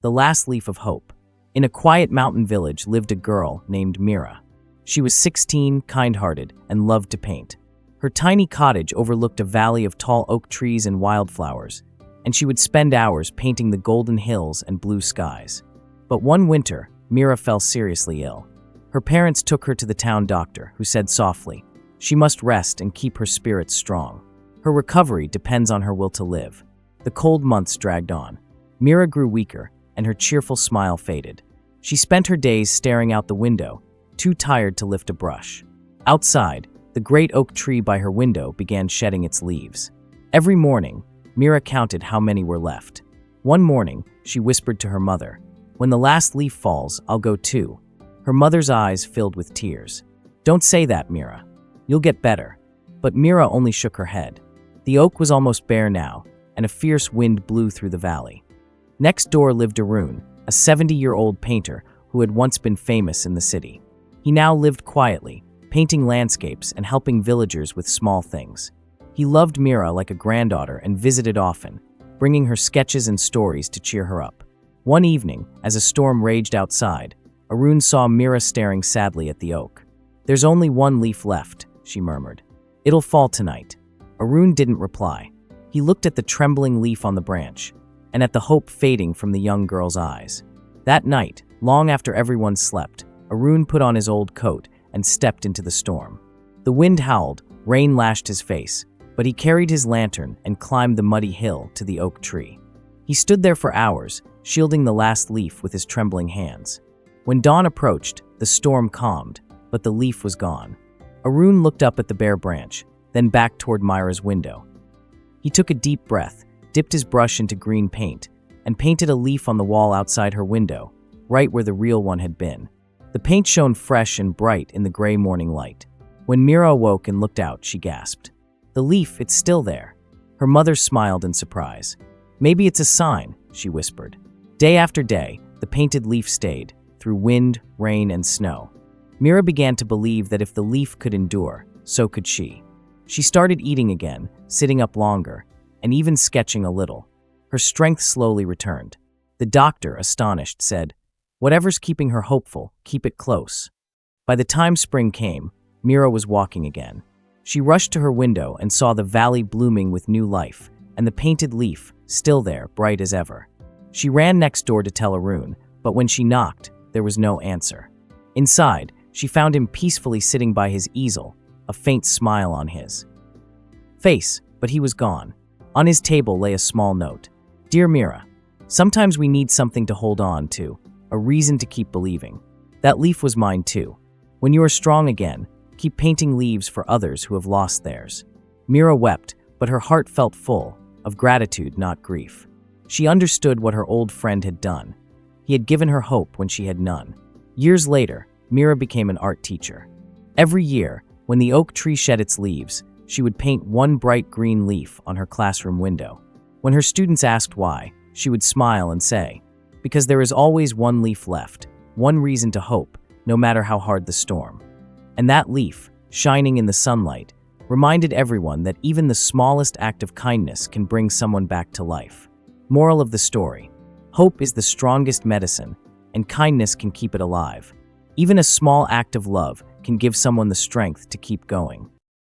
The Last Leaf of Hope. In a quiet mountain village lived a girl named Mira. She was 16, kind-hearted, and loved to paint. Her tiny cottage overlooked a valley of tall oak trees and wildflowers, and she would spend hours painting the golden hills and blue skies. But one winter, Mira fell seriously ill. Her parents took her to the town doctor, who said softly, "She must rest and keep her spirits strong. Her recovery depends on her will to live." The cold months dragged on. Mira grew weaker, and her cheerful smile faded. She spent her days staring out the window, too tired to lift a brush. Outside, the great oak tree by her window began shedding its leaves. Every morning, Mira counted how many were left. One morning, she whispered to her mother, "When the last leaf falls, I'll go too." Her mother's eyes filled with tears. "Don't say that, Mira. You'll get better." But Mira only shook her head. The oak was almost bare now, and a fierce wind blew through the valley. Next door lived Arun, a 70-year-old painter who had once been famous in the city. He now lived quietly, painting landscapes and helping villagers with small things. He loved Mira like a granddaughter and visited often, bringing her sketches and stories to cheer her up. One evening, as a storm raged outside, Arun saw Mira staring sadly at the oak. "There's only one leaf left," she murmured. "It'll fall tonight." Arun didn't reply. He looked at the trembling leaf on the branch, and at the hope fading from the young girl's eyes. That night, long after everyone slept, Arun put on his old coat and stepped into the storm. The wind howled, rain lashed his face, but he carried his lantern and climbed the muddy hill to the oak tree. He stood there for hours, shielding the last leaf with his trembling hands. When dawn approached, the storm calmed, but the leaf was gone. Arun looked up at the bare branch, then back toward Mira's window. He took a deep breath, dipped his brush into green paint, and painted a leaf on the wall outside her window, right where the real one had been. The paint shone fresh and bright in the gray morning light. When Mira awoke and looked out, she gasped. "The leaf, it's still there." Her mother smiled in surprise. "Maybe it's a sign," she whispered. Day after day, the painted leaf stayed, through wind, rain, and snow. Mira began to believe that if the leaf could endure, so could she. She started eating again, sitting up longer, and even sketching a little. Her strength slowly returned. The doctor, astonished, said, "Whatever's keeping her hopeful, keep it close." By the time spring came, Mira was walking again. She rushed to her window and saw the valley blooming with new life, and the painted leaf, still there, bright as ever. She ran next door to tell Arun, but when she knocked, there was no answer. Inside, she found him peacefully sitting by his easel, a faint smile on his face, but he was gone. On his table lay a small note. "Dear Mira, sometimes we need something to hold on to, a reason to keep believing. That leaf was mine too. When you are strong again, keep painting leaves for others who have lost theirs." Mira wept, but her heart felt full, of gratitude, not grief. She understood what her old friend had done. He had given her hope when she had none. Years later, Mira became an art teacher. Every year, when the oak tree shed its leaves, she would paint one bright green leaf on her classroom window. When her students asked why, she would smile and say, "Because there is always one leaf left, one reason to hope, no matter how hard the storm." And that leaf, shining in the sunlight, reminded everyone that even the smallest act of kindness can bring someone back to life. Moral of the story: hope is the strongest medicine, and kindness can keep it alive. Even a small act of love can give someone the strength to keep going.